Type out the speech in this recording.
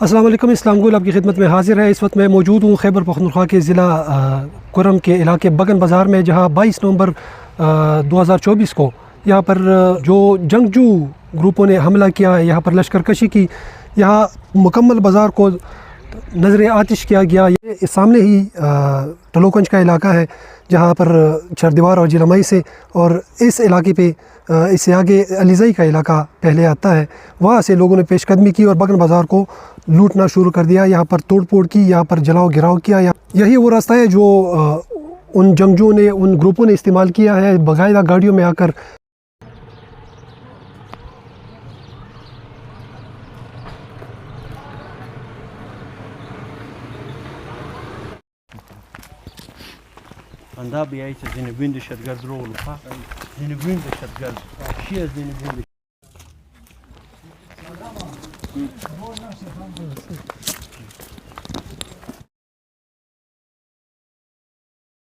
अस्सलाम वालेकुम, इस्लाम गुल आपकी खिदमत में हाजिर है। इस वक्त मैं मौजूद हूँ खैबर पख्तूनख्वा के ज़िला कुर्रम के इलाके बगन बाज़ार में, जहाँ 22 नवंबर 2024 को यहाँ पर जो जंगजू ग्रुपों ने हमला किया है, यहाँ पर लश्करकशी की, यहाँ मुकम्मल बाज़ार को नज़र आतिश किया गया। ये सामने ही टलोकंज का इलाका है, जहाँ पर चरदीवार और जिलमई से, और इस इलाके पे इससे आगे अलीज़ई का इलाका पहले आता है। वहाँ से लोगों ने पेशकदमी की और बगन बाज़ार को लूटना शुरू कर दिया। यहाँ पर तोड़ फोड़ की, यहाँ पर जलाओ गिराव किया। यही वो रास्ता है जो उन जंगजुओं ने, उन ग्रुपों ने इस्तेमाल किया है, बाकायदा गाड़ियों में आकर Anda bir ay sizin gün dışarıgaz rol ha. Sizin gün dışarıgaz. Şey sizin gün.